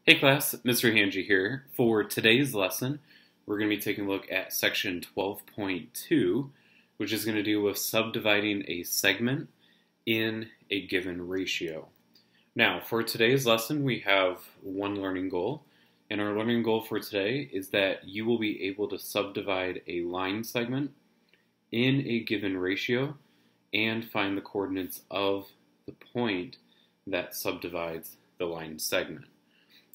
Hey class, Mr. Hanji here. For today's lesson, we're going to be taking a look at section 12.2, which is going to deal with subdividing a segment in a given ratio. Now, for today's lesson, we have one learning goal, and our learning goal for today is that you will be able to subdivide a line segment in a given ratio and find the coordinates of the point that subdivides the line segment.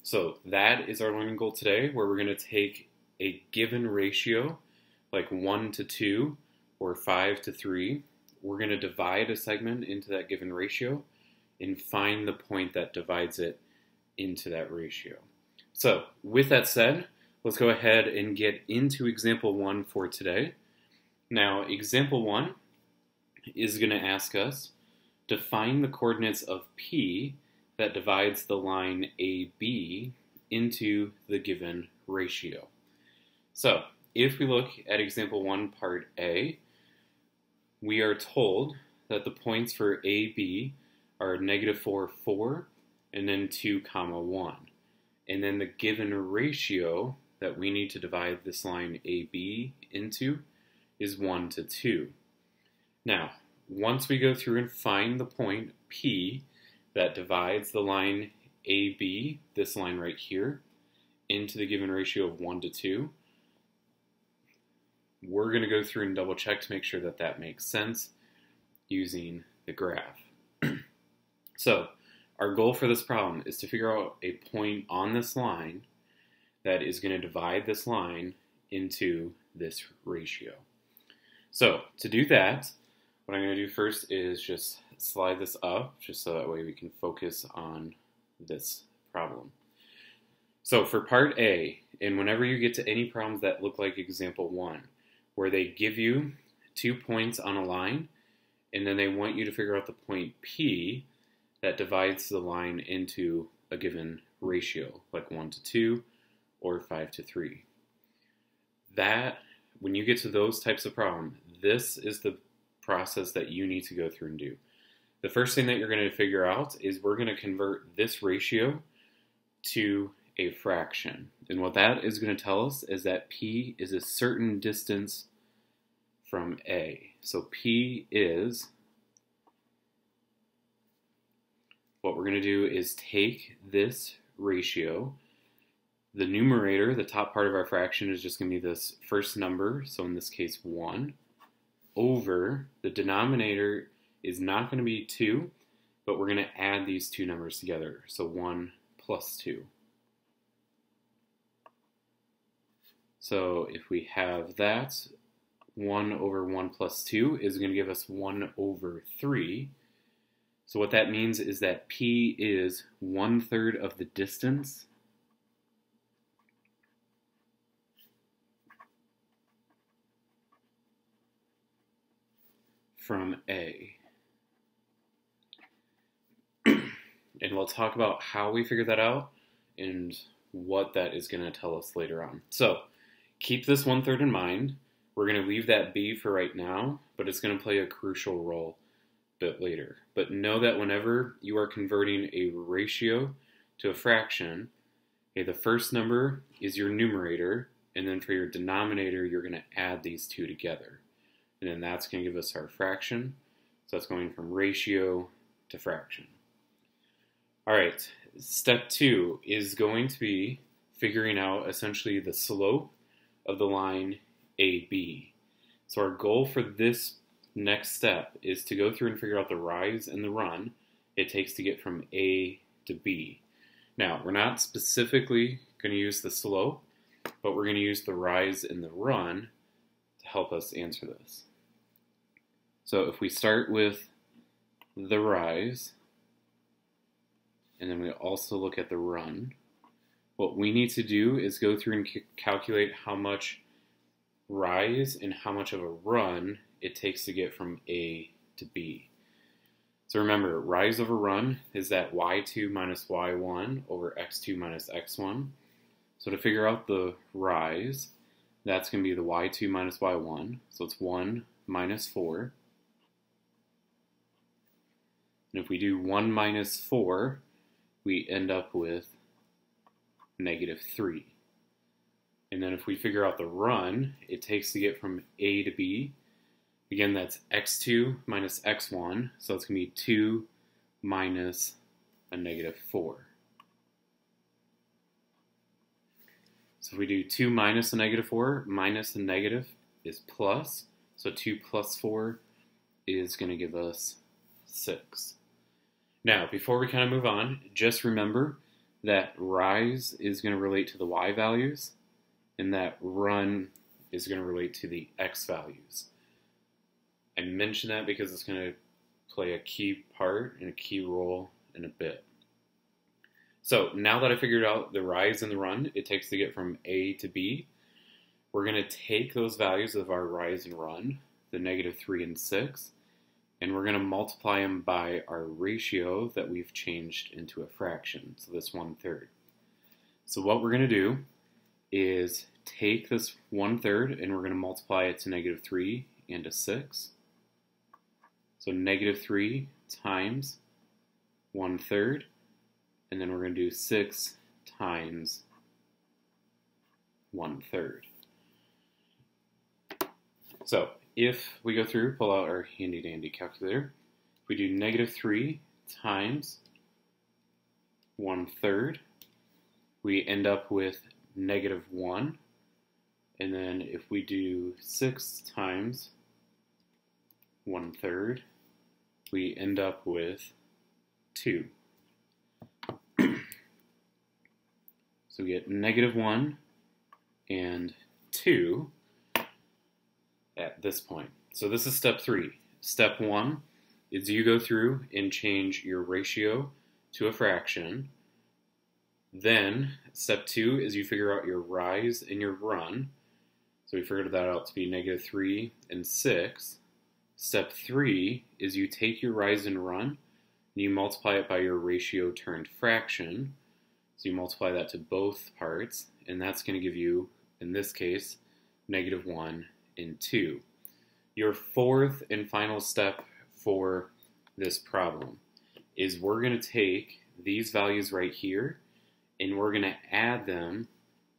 So that is our learning goal today, where we're going to take a given ratio, like 1 to 2 or 5 to 3. We're going to divide a segment into that given ratio and find the point that divides it into that ratio. So with that said, let's go ahead and get into example 1 for today. Now, example 1 is going to ask us to find the coordinates of P that divides the line AB into the given ratio. So, if we look at example 1, part A, we are told that the points for AB are -4, 4, and then 2, 1. And then the given ratio that we need to divide this line AB into is 1 to 2. Now, once we go through and find the point P that divides the line AB, this line right here, into the given ratio of 1 to 2, we're going to go through and double check to make sure that that makes sense using the graph. So, our goal for this problem is to figure out a point on this line that is going to divide this line into this ratio. So, to do that, what I'm going to do first is just slide this up, just so that way we can focus on this problem. So for part A, and whenever you get to any problems that look like example 1, where they give you 2 points on a line, and then they want you to figure out the point P that divides the line into a given ratio, like 1 to 2 or 5 to 3. That, when you get to those types of problems, this is the process that you need to go through and do. The first thing that you're going to figure out is we're going to convert this ratio to a fraction. And what that is going to tell us is that P is a certain distance from A. So P is, what we're going to do is take this ratio. The numerator, the top part of our fraction, is just going to be this first number, so in this case 1, over the denominator is not going to be 2, but we're going to add these two numbers together. So 1 plus 2. So if we have that, 1 over 1 plus 2 is going to give us 1 over 3. So what that means is that P is 1/3 of the distance from A. And we'll talk about how we figure that out and what that is going to tell us later on. So keep this 1/3 in mind. We're going to leave that B for right now, but it's going to play a crucial role a bit later. But know that whenever you are converting a ratio to a fraction, okay, the first number is your numerator, and then for your denominator, you're going to add these two together. And then that's going to give us our fraction. So that's going from ratio to fraction. All right, step 2 is going to be figuring out essentially the slope of the line AB. So our goal for this next step is to go through and figure out the rise and the run it takes to get from A to B. Now, we're not specifically going to use the slope, but we're going to use the rise and the run to help us answer this. So if we start with the rise, and then we also look at the run, what we need to do is go through and calculate how much rise and how much of a run it takes to get from A to B. So remember, rise over run is that y2 minus y1 over x2 minus x1. So to figure out the rise, that's going to be the y2 minus y1. So it's 1 minus 4. And if we do 1 minus 4, we end up with -3. And then if we figure out the run it takes to get from A to B, again that's x2 minus x1, so it's going to be 2 minus a -4. So if we do 2 minus a -4, minus a negative is plus, so 2 plus 4 is going to give us 6. Now, before we kind of move on, just remember that rise is going to relate to the y values, and that run is going to relate to the x values. I mention that because it's going to play a key part and a key role in a bit. So now that I figured out the rise and the run it takes to get from A to B, we're going to take those values of our rise and run, the -3 and 6, and we're going to multiply them by our ratio that we've changed into a fraction, so this 1/3. So what we're going to do is take this 1/3 and we're going to multiply it to -3 and a 6. So -3 times 1/3, and then we're going to do 6 times 1/3. So if we go through, pull out our handy dandy calculator, if we do -3 times 1/3, we end up with -1. And then if we do 6 times 1/3, we end up with 2. So we get -1 and 2 at this point. So this is step 3. Step 1 is you go through and change your ratio to a fraction. Then step 2 is you figure out your rise and your run. So we figured that out to be -3 and 6. Step 3 is you take your rise and run and you multiply it by your ratio turned fraction. So you multiply that to both parts, and that's going to give you, in this case, -1 and 2. Your fourth and final step for this problem is we're going to take these values right here and we're going to add them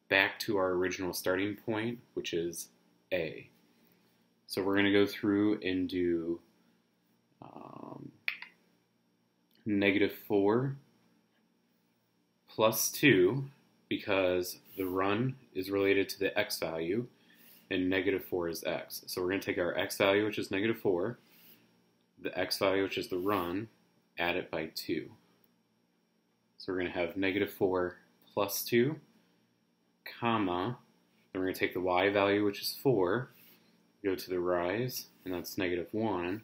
back to our original starting point, which is A. So we're going to go through and do -4 plus 2, because the run is related to the x value, and -4 is x. So we're going to take our x value, which is -4, the x value, which is the run, add it by 2. So we're going to have -4 plus 2, comma, then we're going to take the y value, which is 4, go to the rise, and that's -1.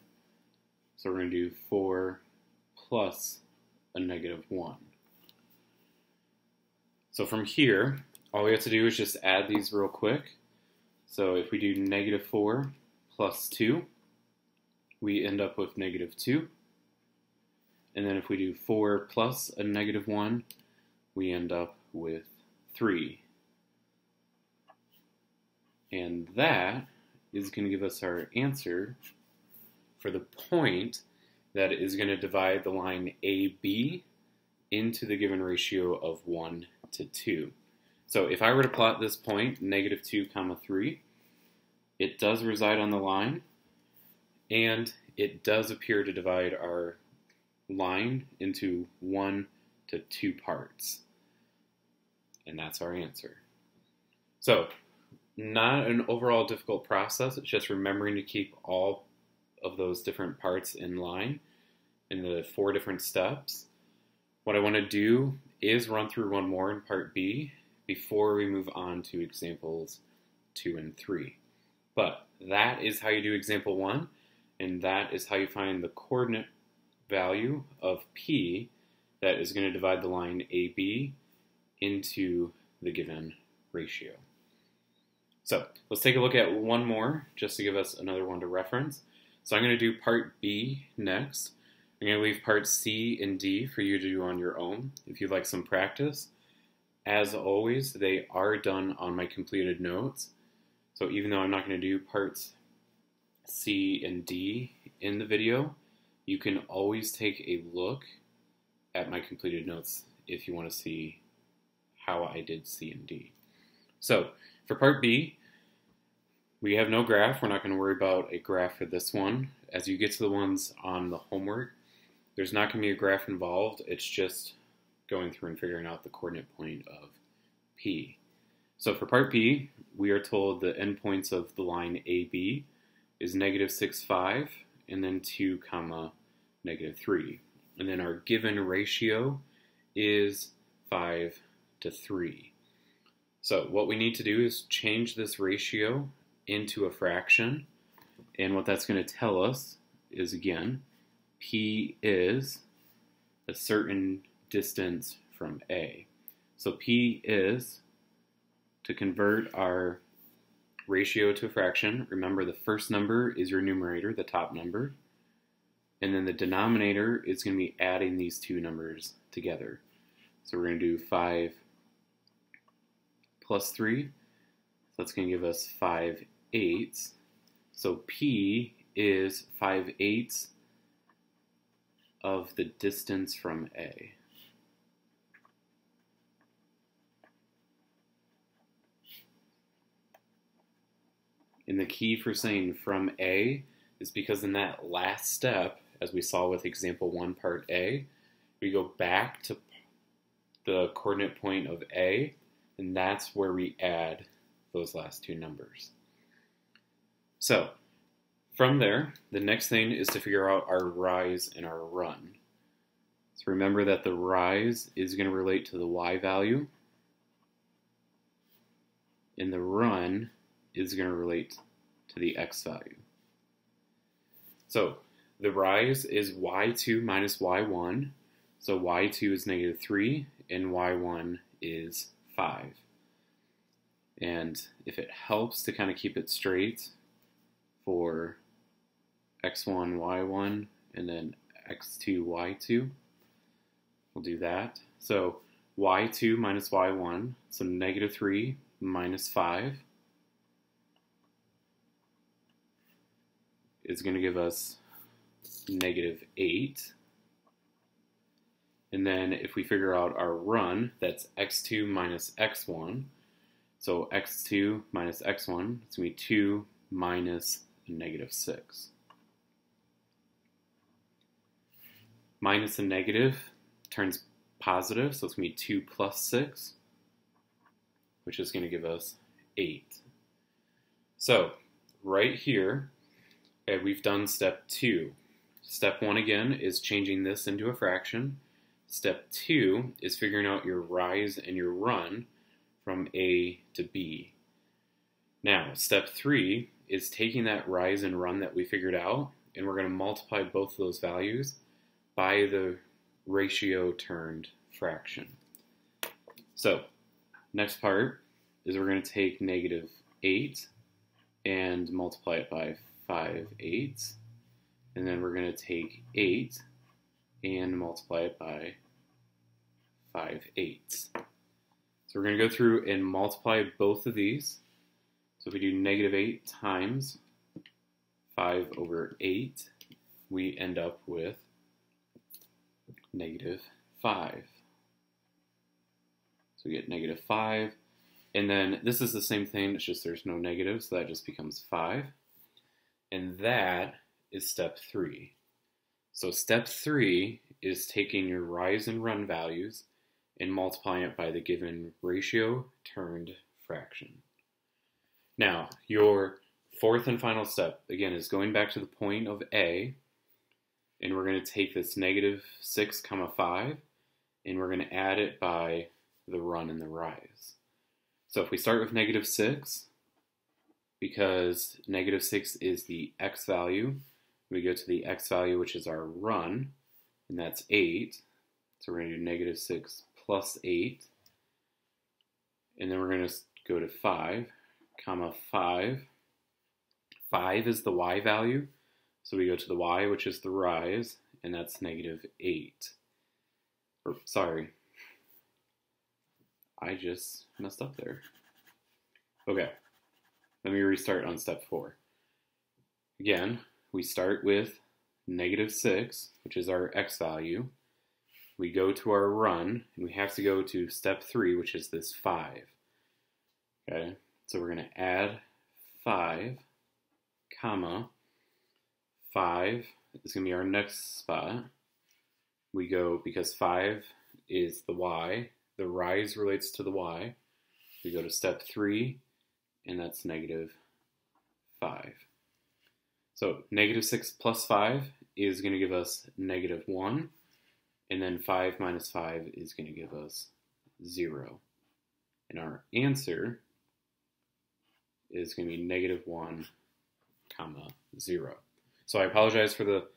So we're going to do 4 plus a -1. So from here, all we have to do is just add these real quick. So if we do -4 plus 2, we end up with -2. And then if we do 4 plus a -1, we end up with 3. And that is going to give us our answer for the point that is going to divide the line AB into the given ratio of 1 to 2. So if I were to plot this point, -2, 3, it does reside on the line, and it does appear to divide our line into 1 to 2 parts. And that's our answer. So, not an overall difficult process, it's just remembering to keep all of those different parts in line in the 4 different steps. What I want to do is run through one more in part B before we move on to examples 2 and 3. But that is how you do example 1, and that is how you find the coordinate value of P that is going to divide the line AB into the given ratio. So let's take a look at one more just to give us another one to reference. So I'm going to do part B next. I'm going to leave part C and D for you to do on your own if you'd like some practice. As always, they are done on my completed notes. So even though I'm not going to do parts C and D in the video, you can always take a look at my completed notes if you want to see how I did C and D. So for part B, we have no graph. We're not going to worry about a graph for this one. As you get to the ones on the homework, there's not going to be a graph involved. It's just going through and figuring out the coordinate point of P. So for part B, we are told the endpoints of the line AB is -6, 5, and then 2, comma, -3. And then our given ratio is 5 to 3. So what we need to do is change this ratio into a fraction. And what that's going to tell us is, again, P is a certain distance from A. So P is, to convert our ratio to a fraction, remember the first number is your numerator, the top number, and then the denominator is going to be adding these two numbers together. So we're going to do 5 plus 3, so that's going to give us 5/8. So P is 5/8 of the distance from A. And the key for saying from A is because in that last step, as we saw with example 1 part A, we go back to the coordinate point of A, and that's where we add those last two numbers. So from there, the next thing is to figure out our rise and our run. So remember that the rise is going to relate to the y value, and the run is going to relate to the x value. So the rise is y2 minus y1. So y2 is -3 and y1 is 5. And if it helps to kind of keep it straight for x1, y1, and then x2, y2, we'll do that. So y2 minus y1, so -3 minus 5 is going to give us -8. And then if we figure out our run, that's x2 minus x1. So x2 minus x1, it's going to be 2 minus -6. Minus a negative turns positive, so it's going to be 2 plus 6, which is going to give us 8. So right here, okay, we've done step 2. Step 1 again is changing this into a fraction. Step 2 is figuring out your rise and your run from A to B. Now, step 3 is taking that rise and run that we figured out, and we're going to multiply both of those values by the ratio turned fraction. So, next part is we're going to take -8 and multiply it by 5/8, and then we're going to take 8 and multiply it by 5/8. So we're going to go through and multiply both of these. So if we do -8 times 5/8, we end up with -5. So we get -5, and then this is the same thing, it's just there's no negative, so that just becomes 5. And that is step 3. So step 3 is taking your rise and run values and multiplying it by the given ratio turned fraction. Now, your fourth and final step, again, is going back to the point of A, and we're going to take this -6, 5, and we're going to add it by the run and the rise. So if we start with -6, because -6 is the x value, we go to the x value, which is our run, and that's 8. So we're going to do -6 plus 8, and then we're going to go to 5, 5. 5 is the y value, so we go to the y, which is the rise, and that's -8. Or, sorry, I just messed up there. Okay, let me restart on step 4. Again, we start with -6, which is our x value, we go to our run, and we have to go to step 3, which is this 5. Okay, so we're going to add 5, comma, 5 is going to be our next spot. We go, because 5 is the y, the rise relates to the y. We go to step 3, and that's negative 5. So negative 6 plus 5 is going to give us negative 1, and then 5 minus 5 is going to give us 0. And our answer is going to be negative 1, comma, 0. So I apologize for the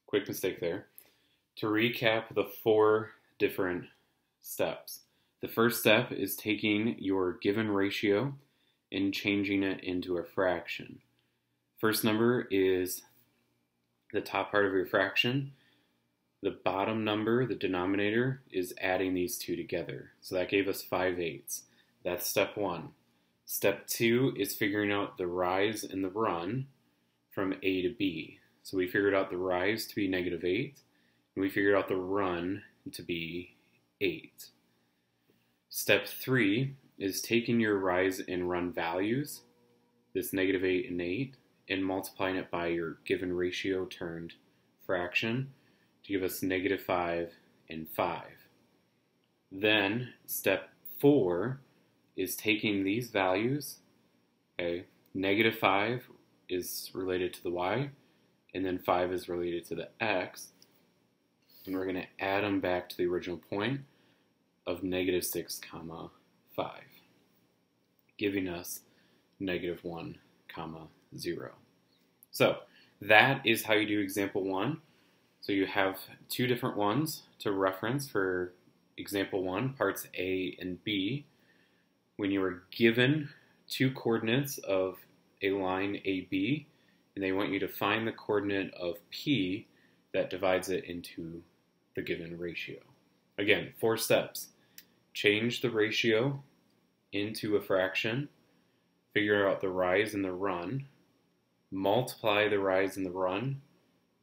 quick mistake there. To recap the 4 different steps. The first step is taking your given ratio and changing it into a fraction. First number is the top part of your fraction. The bottom number, the denominator, is adding these two together. So that gave us 5/8. That's step 1. Step 2 is figuring out the rise and the run from A to B. So we figured out the rise to be negative 8, and we figured out the run to be 8. Step 3 is taking your rise and run values, this negative 8 and 8, and multiplying it by your given ratio turned fraction to give us negative 5 and 5. Then step 4 is taking these values, okay, negative 5 is related to the y, and then 5 is related to the x, and we're going to add them back to the original point of negative 6 comma 5, giving us negative 1 comma 0. So that is how you do example 1. So you have 2 different ones to reference for example 1, parts A and B. When you are given 2 coordinates of a line AB, and they want you to find the coordinate of P that divides it into the given ratio. Again, 4 steps. Change the ratio into a fraction, figure out the rise and the run, multiply the rise and the run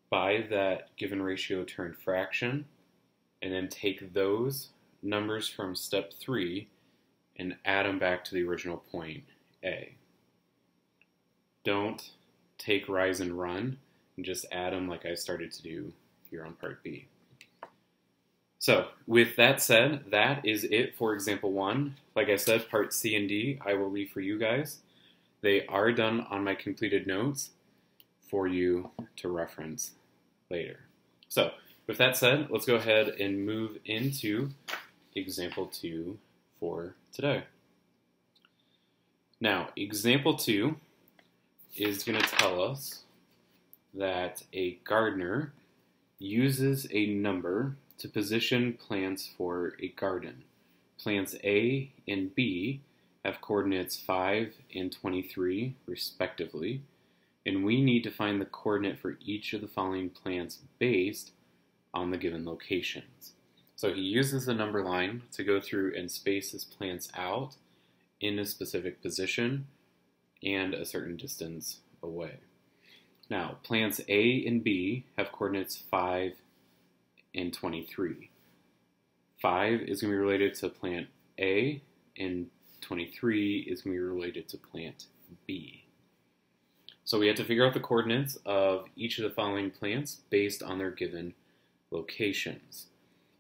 by that given ratio turned fraction, and then take those numbers from step 3 and add them back to the original point A. Don't take rise and run and just add them like I started to do here on part B. So with that said, that is it for example 1. Like I said, part C and D I will leave for you guys. They are done on my completed notes for you to reference later. So with that said, let's go ahead and move into example 2 for today. Now, example 2 is going to tell us that a gardener uses a number to position plants for a garden. Plants A and B have coordinates 5 and 23 respectively, and we need to find the coordinate for each of the following plants based on the given locations. So he uses the number line to go through and space his plants out in a specific position and a certain distance away. Now, plants A and B have coordinates 5 and 23. 5 is going to be related to plant A, and 23 is going to be related to plant B. So we have to figure out the coordinates of each of the following plants based on their given locations.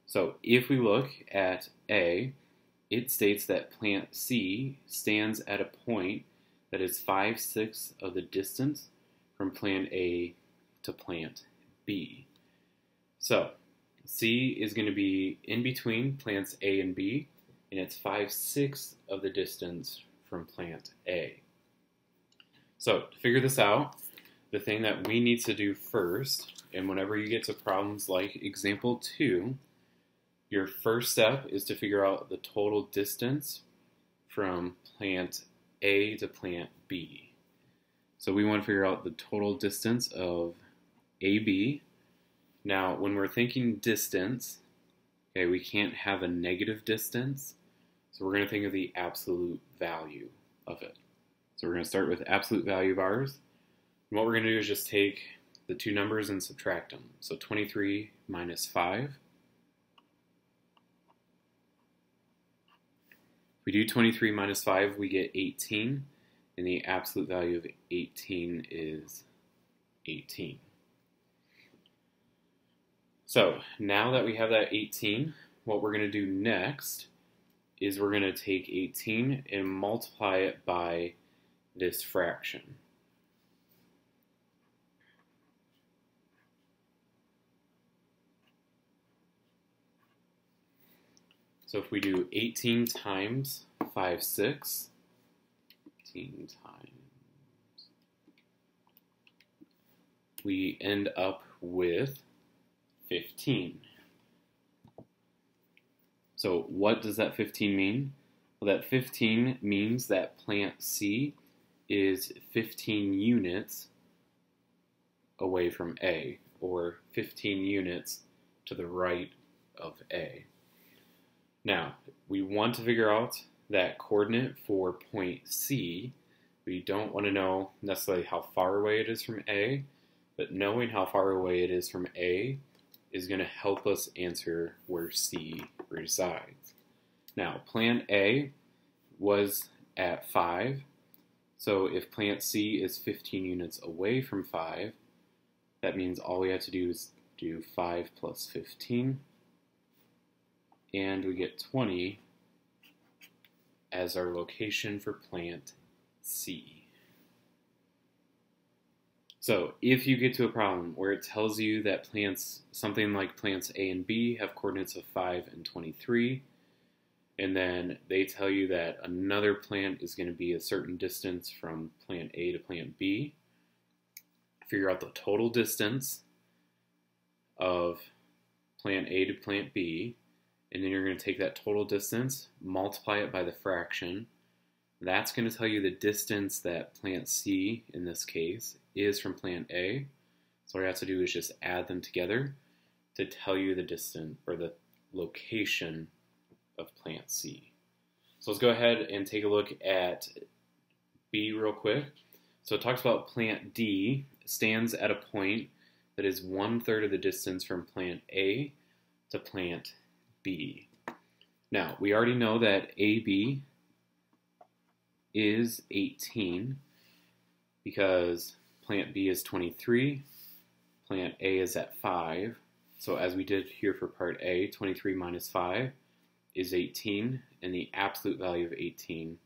So if we look at A, it states that plant C stands at a point that is 5/6 of the distance from plant A to plant B. So C is going to be in between plants A and B, and it's 5/6 of the distance from plant A. So to figure this out, the thing that we need to do first, and whenever you get to problems like example 2, your first step is to figure out the total distance from plant A to plant B. So we want to figure out the total distance of AB. Now, when we're thinking distance, okay, we can't have a negative distance, so we're going to think of the absolute value of it. So we're going to start with absolute value of ours. And what we're going to do is just take the 2 numbers and subtract them. So 23 minus 5 we do 23 minus 5, we get 18, and the absolute value of 18 is 18. So now that we have that 18, what we're going to do next is we're going to take 18 and multiply it by this fraction. So if we do 18 times 5, 6, 18 times, we end up with 15. So what does that 15 mean? Well, that 15 means that plant C is 15 units away from A, or 15 units to the right of A. Now, we want to figure out that coordinate for point C. We don't want to know necessarily how far away it is from A, but knowing how far away it is from A is going to help us answer where C resides. Now, plant A was at 5, so if plant C is 15 units away from 5, that means all we have to do is do 5 plus 15, and we get 20 as our location for plant C. So if you get to a problem where it tells you that plants, something like plants A and B have coordinates of 5 and 23, and then they tell you that another plant is going to be a certain distance from plant A to plant B, figure out the total distance of plant A to plant B, and then you're going to take that total distance, multiply it by the fraction. That's going to tell you the distance that plant C, in this case, is from plant A. So all you have to do is just add them together to tell you the distance, or the location of plant C. So let's go ahead and take a look at B real quick. So it talks about plant D stands at a point that is 1/3 of the distance from plant A to plant B. Now, we already know that AB is 18 because plant B is 23, plant A is at 5. So as we did here for part A, 23 minus 5 is 18, and the absolute value of 18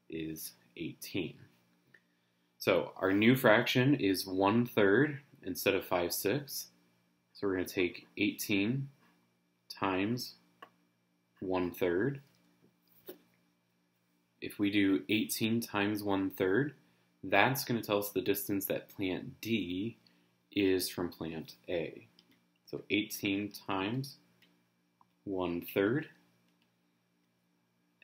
is 18. So our new fraction is 1/3 instead of 5, 6. So we're going to take 18 times 1/3. If we do 18 times 1/3, that's going to tell us the distance that plant D is from plant A. So 18 times 1/3.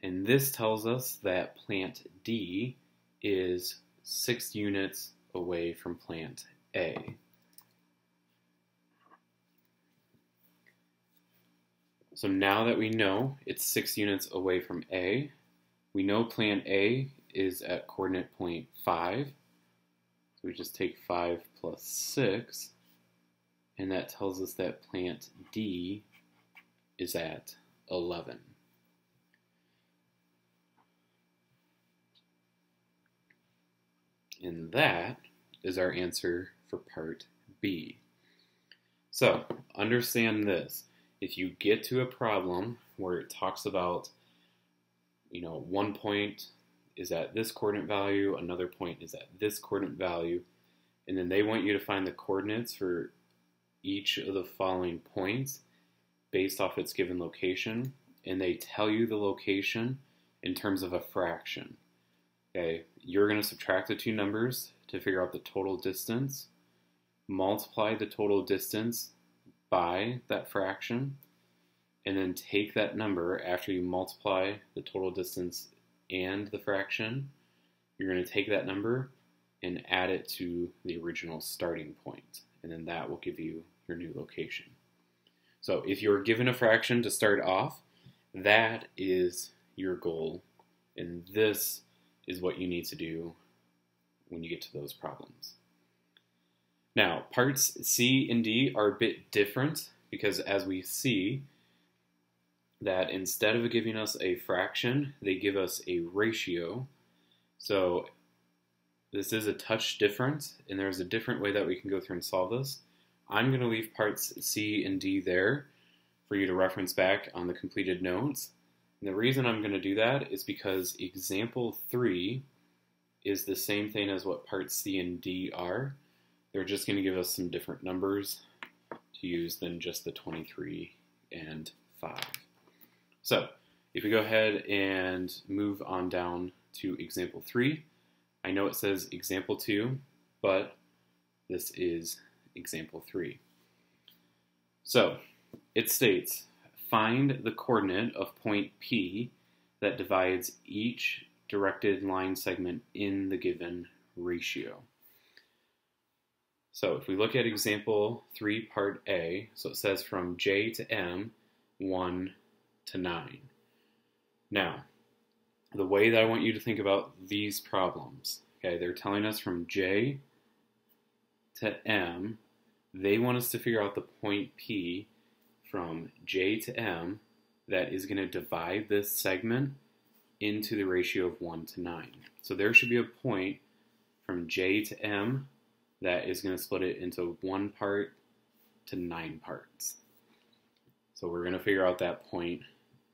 And this tells us that plant D is 6 units away from plant A. So now that we know it's 6 units away from A, we know plant A is at coordinate point 5. So we just take 5 plus 6, and that tells us that plant D is at 11. And that is our answer for part B. So understand this. If you get to a problem where it talks about, one point is at this coordinate value, another point is at this coordinate value, and then they want you to find the coordinates for each of the following points based off its given location, and they tell you the location in terms of a fraction. Okay, you're going to subtract the two numbers to figure out the total distance, multiply the total distance by that fraction, and then take that number after you multiply the total distance and the fraction. You're going to take that number and add it to the original starting point, and then that will give you your new location. So if you're given a fraction to start off, that is your goal, and this is what you need to do when you get to those problems. Now, parts C and D are a bit different because as we see, that instead of giving us a fraction, they give us a ratio. So this is a touch different, and there's a different way that we can go through and solve this. I'm going to leave parts C and D there for you to reference back on the completed notes. And the reason I'm going to do that is because example 3 is the same thing as what parts C and D are. They're just going to give us some different numbers to use than just the 23 and 5. So if we go ahead and move on down to example 3, I know it says example 2, but this is example 3. So it states, find the coordinate of point P that divides each directed line segment in the given ratio. So if we look at example 3, part A, so it says from J to M, 1 to 9. Now, the way that I want you to think about these problems, okay, they're telling us from J to M, they want us to figure out the point P from J to M that is going to divide this segment into the ratio of 1 to 9. So there should be a point from J to M that is going to split it into 1 part to 9 parts. So we're going to figure out that point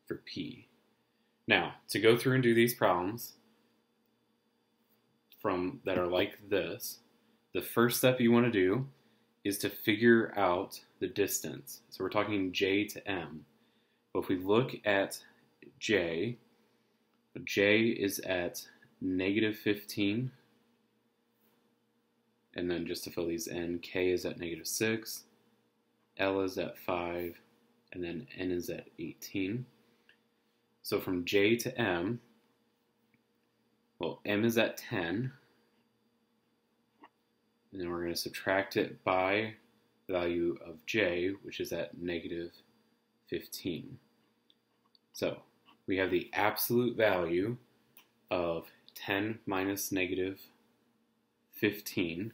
for P. Now, to go through and do these problems that are like this, the first step you want to do is to figure out the distance. So we're talking J to M. But if we look at J is at -15, and then just to fill these in, K is at -6, L is at 5, and then N is at 18. So from J to M, well, M is at 10, and then we're going to subtract it by the value of J, which is at -15. So we have the absolute value of 10 minus -15,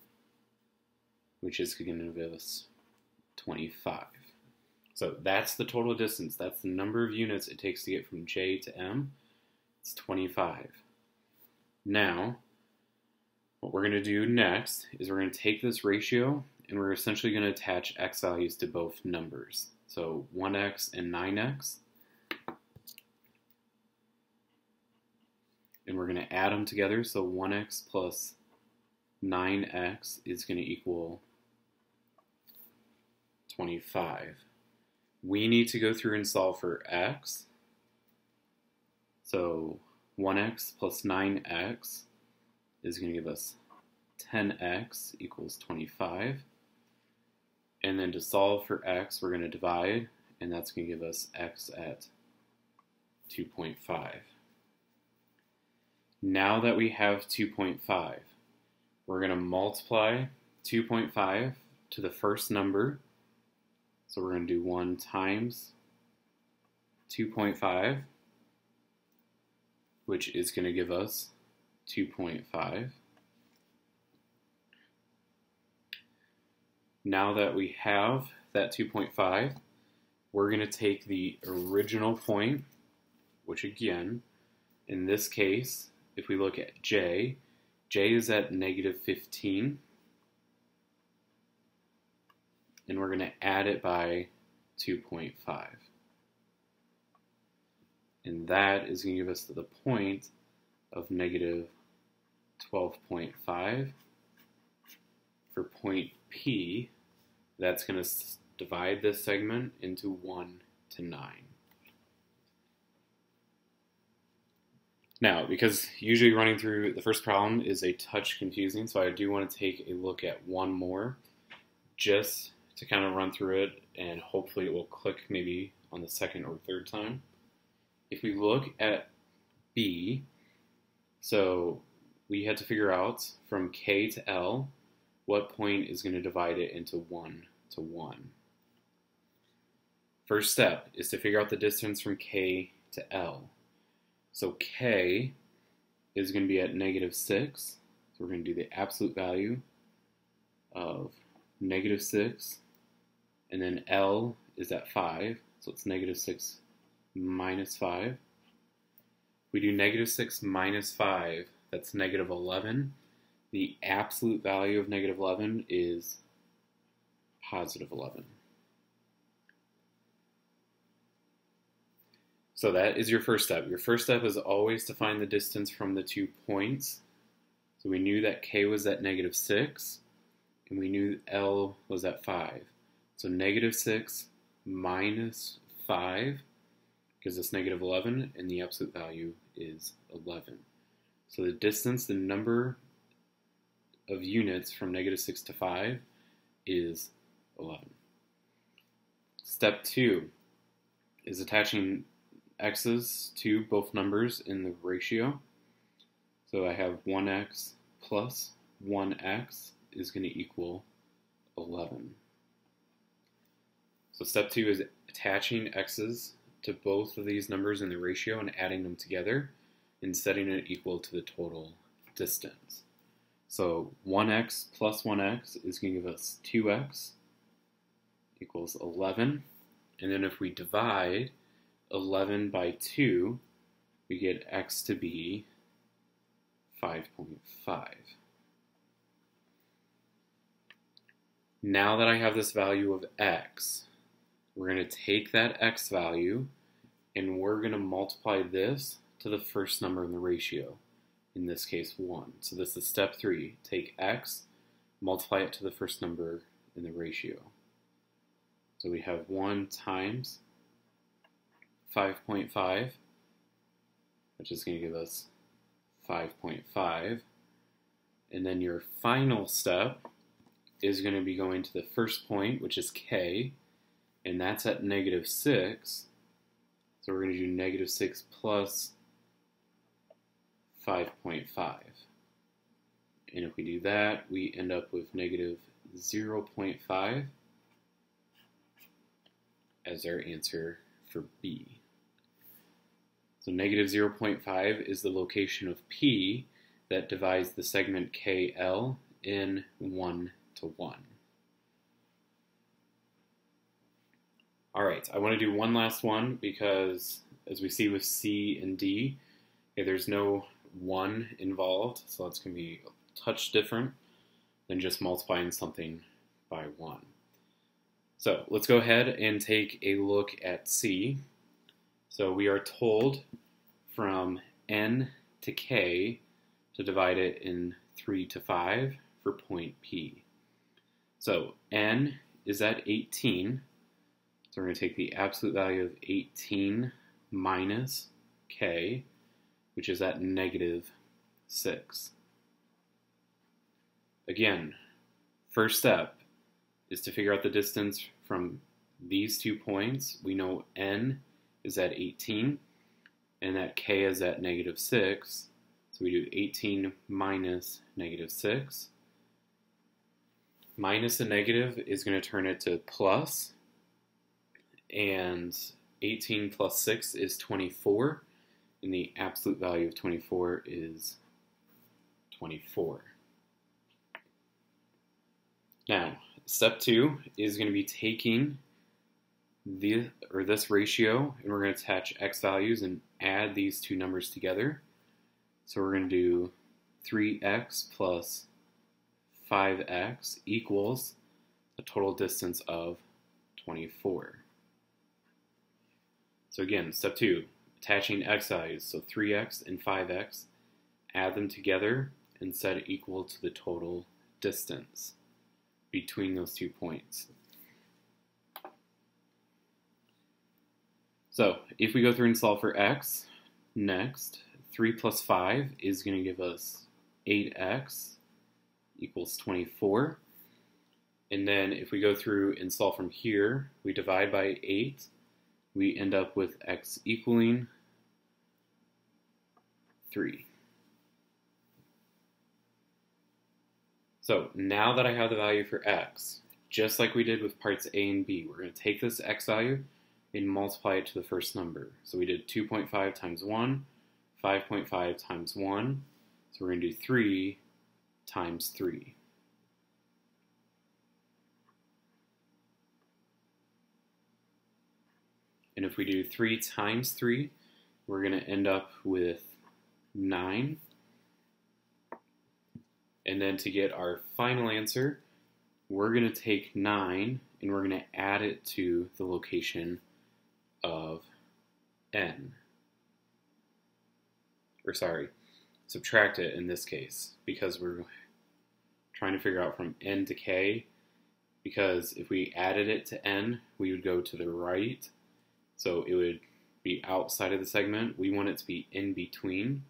which is going to give us 25. So that's the total distance. That's the number of units it takes to get from J to M. It's 25. Now, what we're going to do next is we're going to take this ratio and we're essentially going to attach x values to both numbers. So 1x and 9x. And we're going to add them together. So 1x plus 9x is going to equal 25. We need to go through and solve for x. So 1x plus 9x is going to give us 10x equals 25. And then to solve for x, we're going to divide, and that's going to give us x at 2.5. Now that we have 2.5, we're going to multiply 2.5 to the first number. So we're going to do 1 times 2.5, which is going to give us 2.5. Now that we have that 2.5, we're going to take the original point, which again, in this case, if we look at J is at -15. And we're going to add it by 2.5. And that is going to give us the point of -12.5. For point P, that's going to divide this segment into 1 to 9. Now, because usually running through the first problem is a touch confusing, so I do want to take a look at one more just to kind of run through it, and hopefully it will click maybe on the second or third time. If we look at B, so we had to figure out from K to L what point is going to divide it into 1 to 1. First step is to figure out the distance from K to L. So K is going to be at -6, so we're going to do the absolute value of -6, and then L is at 5, so it's -6 minus 5. We do negative 6 minus 5, that's negative 11. The absolute value of negative 11 is positive 11. So that is your first step. Your first step is always to find the distance from the 2 points. So we knew that k was at negative 6, and we knew L was at 5. So negative 6 minus 5 gives us negative 11, and the absolute value is 11. So the distance, the number of units from negative 6 to 5 is 11. Step 2 is attaching x's to both numbers in the ratio. So I have 1x plus 1x is going to equal 11. So step 2 is attaching x's to both of these numbers in the ratio and adding them together and setting it equal to the total distance. So 1x plus 1x is going to give us 2x equals 11. And then if we divide 11 by 2, we get x to be 5.5. Now that I have this value of x, we're going to take that x value and we're going to multiply this to the first number in the ratio, in this case 1. So this is step 3. Take x, multiply it to the first number in the ratio. So we have 1 times 5.5, which is going to give us 5.5. And then your final step is going to be going to the first point, which is k, and that's at negative 6. So we're going to do negative 6 plus 5.5. And if we do that, we end up with negative 0.5 as our answer for B. So negative 0.5 is the location of P that divides the segment KL in 1 to 1. Alright, I want to do one last one because as we see with C and D, there's no 1 involved, so that's going to be a touch different than just multiplying something by 1. So let's go ahead and take a look at C. So we are told from N to K to divide it in 3 to 5 for point P. So N is at 18, so we're going to take the absolute value of 18 minus K, which is at negative 6. Again, first step is to figure out the distance from these 2 points. We know N is at 18 and that K is at negative 6. So we do 18 minus negative 6. Minus a negative is going to turn it to plus, and 18 plus 6 is 24, and the absolute value of 24 is 24. Now, step 2 is going to be taking this ratio, and we're going to attach x values and add these two numbers together. So we're going to do 3x plus 5x equals a total distance of 24. So again, step 2, attaching x values, so 3x and 5x, add them together and set it equal to the total distance between those 2 points. So if we go through and solve for x, next, 3 plus 5 is going to give us 8x equals 24. And then if we go through and solve from here, we divide by 8, we end up with x equaling 3. So now that I have the value for x, just like we did with parts A and B, we're going to take this x value and multiply it to the first number. So we did 2.5 times 1, 5.5 times 1, so we're going to do 3 times 3. And And if we do 3 times 3, we're going to end up with 9. And then to get our final answer, we're going to take 9 and we're going to add it to the location of n. Or sorry, subtract it in this case, because we're trying to figure out from n to k, because if we added it to n, we would go to the right, so it would be outside of the segment. We want it to be in between,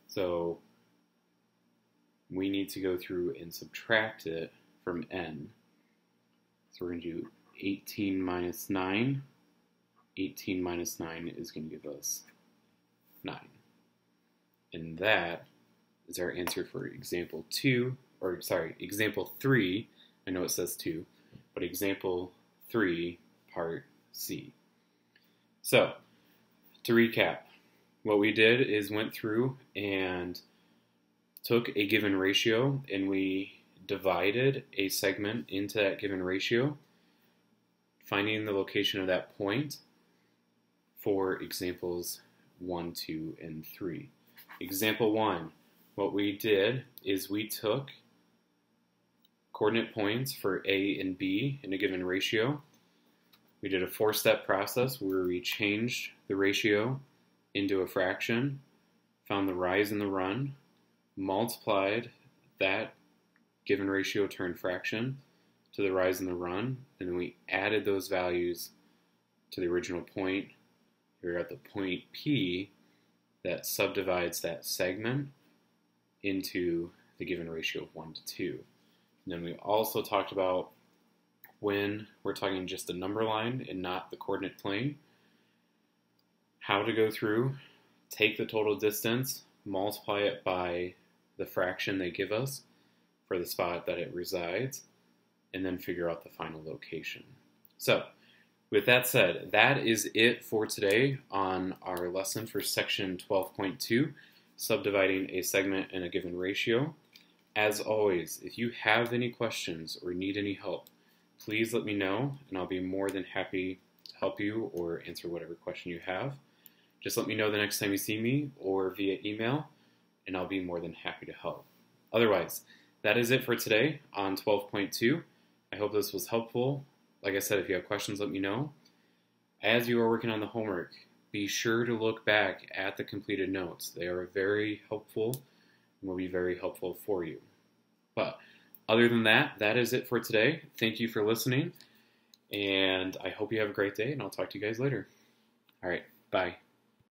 so we need to go through and subtract it from n. So we're going to do 18 minus 9. 18 minus 9 is going to give us 9. And that is our answer for example 2, or sorry, example 3. I know it says 2, but example 3, part C. So, to recap, what we did is went through and took a given ratio and we divided a segment into that given ratio, finding the location of that point for examples 1, 2, and 3. Example 1, what we did is we took coordinate points for A and B in a given ratio. We did a 4-step process where we changed the ratio into a fraction, found the rise and the run, multiplied that given ratio turned fraction to the rise and the run, and then we added those values to the original point. We're at the point P that subdivides that segment into the given ratio of 1 to 2. And then we also talked about when we're talking just a number line and not the coordinate plane, how to go through, take the total distance, multiply it by the fraction they give us for the spot that it resides, and then figure out the final location. So, with that said, that is it for today on our lesson for section 12.2, subdividing a segment in a given ratio. As always, if you have any questions or need any help, please let me know, and I'll be more than happy to help you or answer whatever question you have. Just let me know the next time you see me or via email, and I'll be more than happy to help. Otherwise, that is it for today on 12.2. I hope this was helpful. Like I said, if you have questions, let me know. As you are working on the homework, be sure to look back at the completed notes. They are very helpful and will be very helpful for you. But other than that, that is it for today. Thank you for listening, and I hope you have a great day, and I'll talk to you guys later. All right, bye.